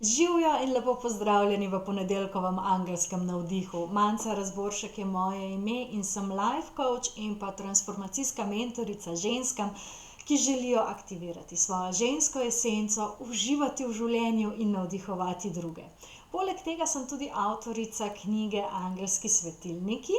Živjo in lepo pozdravljeni v ponedeljkovem angelskem navdihu. Manca Razboršek je moje ime in sem life coach in pa transformacijska mentorica ženskam, ki želijo aktivirati svojo žensko esenco, uživati v življenju in navdihovati druge. Poleg tega sem tudi avtorica knjige Angelski svetilniki,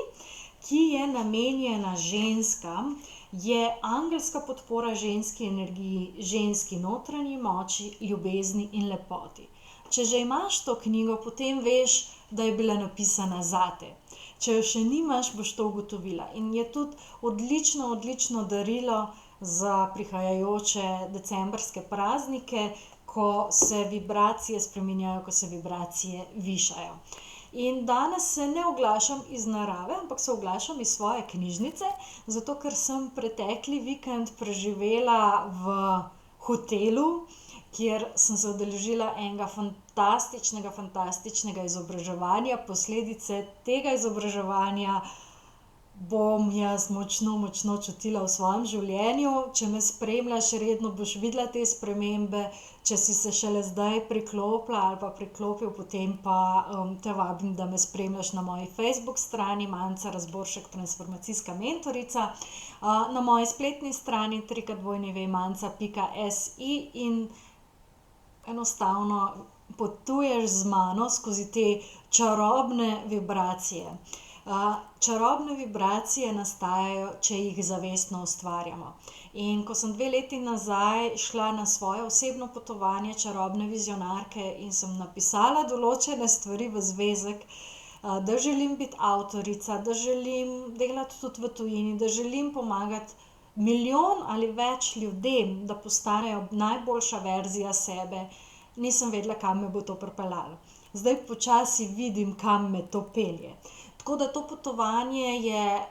ki je namenjena ženskam, je angelska podpora ženski energiji, ženski notranji moči, ljubezni in lepoti. Če že imaš to knjigo, potem veš, da je bila napisana zate. Če jo še nimaš, boš to ugotovila. In je tudi odlično darilo za prihajajoče decembrske praznike, ko se vibracije spreminjajo, ko se vibracije višajo. In danes se ne oglašam iz narave, ampak se oglašam iz svoje knjižnice, zato ker sem pretekli vikend preživela v hotelu, kjer sem se udeležila enega fantastičnega izobraževanja. Posledice tega izobraževanja bom jaz močno čutila v svojem življenju. Če me spremljaš redno, boš videla te spremembe. Če si se šele zdaj priklopila ali pa priklopil, potem pa te vabim, da me spremljaš na moji Facebook strani Manca Razboršek, transformacijska mentorica, na moji spletni strani www.manca.si in enostavno potuješ z mano skozi te čarobne vibracije. Čarobne vibracije nastajajo, če jih zavestno ustvarjamo. In ko sem 2 leti nazaj šla na svoje osebno potovanje čarobne vizionarke in sem napisala določene stvari v zvezek, da želim biti avtorica, da želim delati tudi v tujini, da želim pomagati milijon ali več ljudem, da postanejo najboljša verzija sebe, nisem vedela, kam me bo to pripeljalo. Zdaj počasi vidim, kam me to pelje. Tako da to potovanje je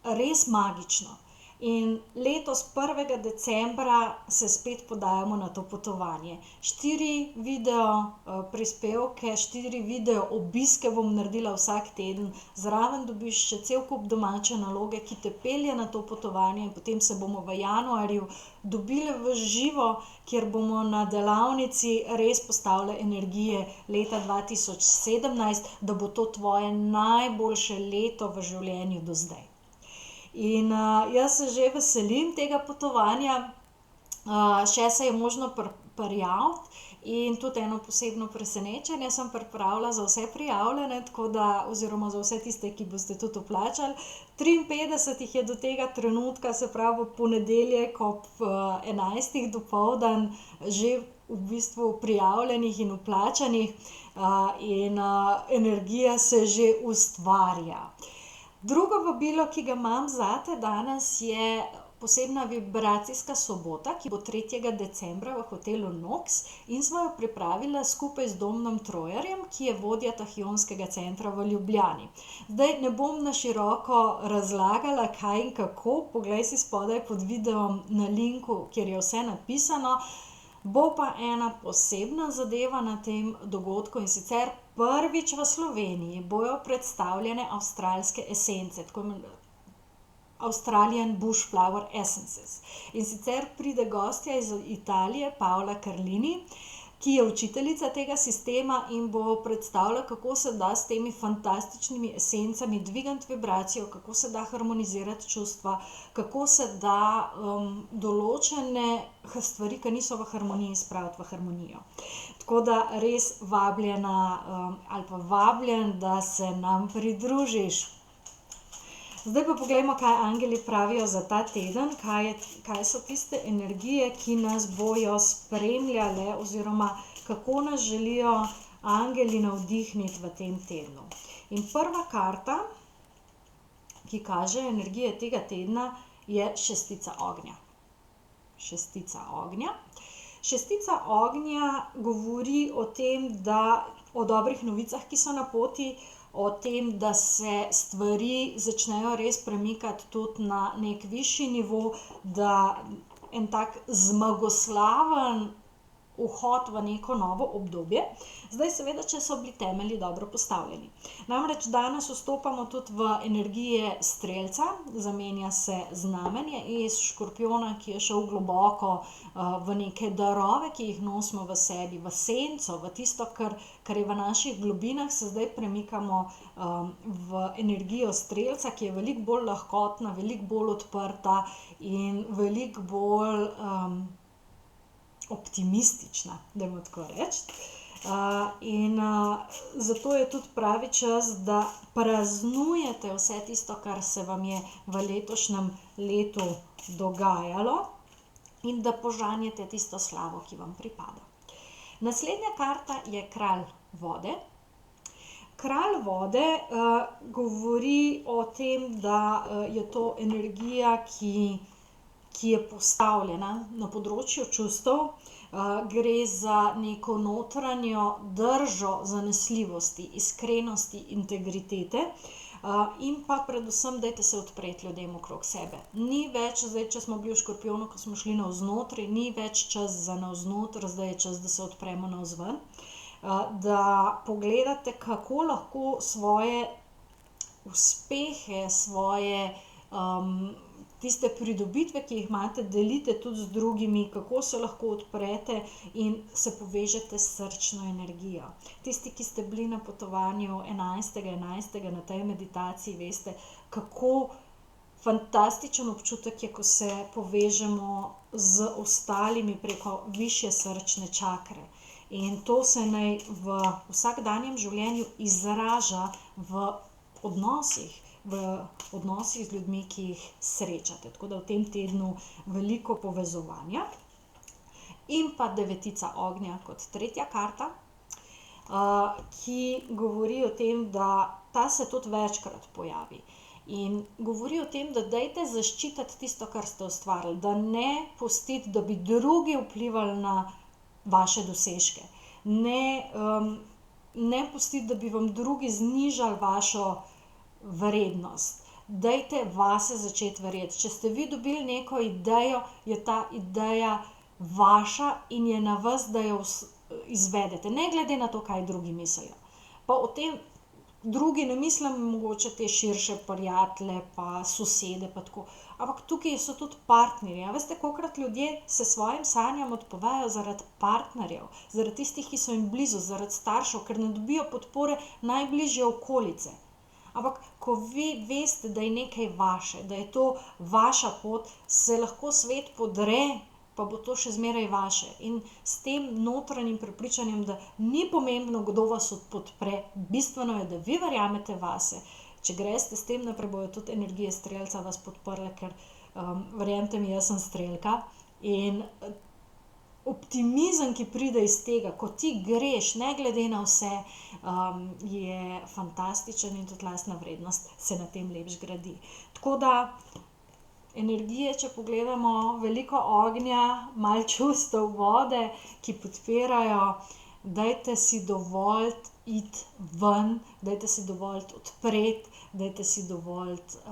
res magično. In letos 1. decembra se spet podajamo na to potovanje. 4 video prispevke, 4 video obiske bom naredila vsak teden. Zraven dobiš še cel kup domače naloge, ki te pelje na to potovanje, in potem se bomo v januarju dobili v živo, kjer bomo na delavnici res postavili energije leta 2017, da bo to tvoje najboljše leto v življenju do zdaj. In jaz se že veselim tega potovanja, še se je možno prijaviti in tudi eno posebno presenečenje sem pripravila za vse prijavljene, tako da, oziroma za vse tiste, ki boste tudi vplačali. 53 jih je do tega trenutka, se pravi v ponedeljek ob 11. dopoldan, že v bistvu prijavljenih in vplačanih, in energija se že ustvarja. Drugo vabilo, ki ga imam zate danes, je posebna vibracijska sobota, ki bo 3. decembra v hotelu Nox, in smo jo pripravila skupaj z Domnom Trojerjem, ki je vodja Tahionskega centra v Ljubljani. Zdaj ne bom na široko razlagala, kaj in kako, poglej si spodaj pod videom na linku, kjer je vse napisano. Bo pa ena posebna zadeva na tem dogodku, in sicer prvič v Sloveniji bojo predstavljene avstralske esence, tako Australian Bush Flower Essences. In sicer pride gostja iz Italije, Paola Carlini, ki je učiteljica tega sistema in bo predstavila, kako se da s temi fantastičnimi esencami dvigati vibracijo, kako se da harmonizirati čustva, kako se da določene stvari, ki niso v harmoniji, spraviti v harmonijo. Tako da res vabljena ali pa vabljen, da se nam pridružiš. Zdaj pa poglejmo, kaj angeli pravijo za ta teden, kaj so tiste energije, ki nas bojo spremljale, oziroma kako nas želijo angeli navdihniti v tem tednu. In prva karta, ki kaže energije tega tedna, je šestica ognja. Šestica ognja. Šestica ognja govori o tem, da o dobrih novicah, ki so na poti, o tem, da se stvari začnejo res premikati tudi na nek višji nivo, da en tak zmagoslaven vhod v neko novo obdobje. Zdaj seveda, če so bili temelji dobro postavljeni. Namreč danes vstopamo tudi v energije strelca, zamenja se znamenje iz škorpijona, ki je šel globoko v neke darove, ki jih nosimo v sebi, v senco, v tisto, kar je v naših globinah, se zdaj premikamo v energijo strelca, ki je veliko bolj lahkotna, veliko bolj odprta in veliko bolj optimistična, dajmo tako reči. Zato je tudi pravi čas, da praznujete vse tisto, kar se vam je v letošnjem letu dogajalo in da požanjete tisto slavo, ki vam pripada. Naslednja karta je kralj vode. Kralj vode govori o tem, da je to energija, ki je postavljena na področju čustev, gre za neko notranjo držo zanesljivosti, iskrenosti, integritete in pa predvsem dajte se odpreti ljudem okrog sebe. Ni več, zdaj, če smo bili v škorpijonu, ko smo šli navznoter, ni več čas za navznoter, zdaj je čas, da se odpremo navzven. Da pogledate, kako lahko svoje uspehe, svoje tiste pridobitve, ki jih imate, delite tudi z drugimi, kako se lahko odprete in se povežete s srčno energijo. Tisti, ki ste bili na potovanju 11.11. na tej meditaciji, veste, kako fantastičen občutek je, ko se povežemo z ostalimi preko višje srčne čakre. In to se naj v vsakdanjem življenju izraža v odnosih z ljudmi, ki jih srečate. Tako da v tem tednu veliko povezovanja. In pa devetica ognja kot tretja karta, ki govori o tem, da ta se tudi večkrat pojavi. In govori o tem, da dajte zaščititi tisto, kar ste ustvarili, da ne pustiti, da bi drugi vplivali na vaše dosežke. Ne pustiti, da bi vam drugi znižali vašo vrednost. Dajte vase začeti verjeti. Če ste vi dobili neko idejo, je ta ideja vaša in je na vas, da jo izvedete, ne glede na to, kaj drugi mislijo. Pa o tem drugi ne mislim mogoče te širše prijatelje pa sosede pa tako, ampak tukaj so tudi partnerji. A veste, kolikokrat ljudje se svojim sanjam odpovejo zaradi partnerjev, zaradi tistih, ki so jim blizu, zaradi staršev, ker ne dobijo podpore najbližje okolice. Ampak ko vi veste, da je nekaj vaše, da je to vaša pot, se lahko svet podre, pa bo to še zmeraj vaše. In s tem notranjim prepričanjem, da ni pomembno, kdo vas podpre, bistveno je, da vi verjamete vase. Če greste s tem naprej, bojo tudi energije strelca vas podprle, ker verjemite mi, jaz sem strelka in optimizem, ki pride iz tega, ko ti greš, ne glede na vse, je fantastičen in tudi lastna vrednost se na tem lepš gradi. Tako da energije, če pogledamo, veliko ognja, malo čustev vode, ki podpirajo, dajte si dovoliti iti ven, dajte si dovoliti odpreti, dajte si dovoliti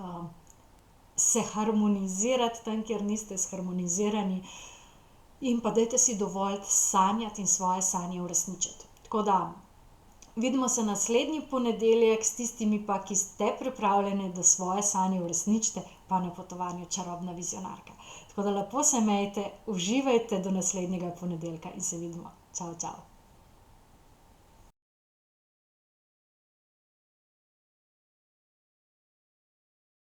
se harmonizirati tam, kjer niste zharmonizirani. In pa dajte si dovoliti sanjati in svoje sanje uresničiti. Tako da vidimo se naslednji ponedeljek s tistimi pa, ki ste pripravljeni, da svoje sanje uresničite, pa na potovanju Čarobna vizionarka. Tako da lepo se imejte, uživajte do naslednjega ponedeljka in se vidimo. Čau, čau.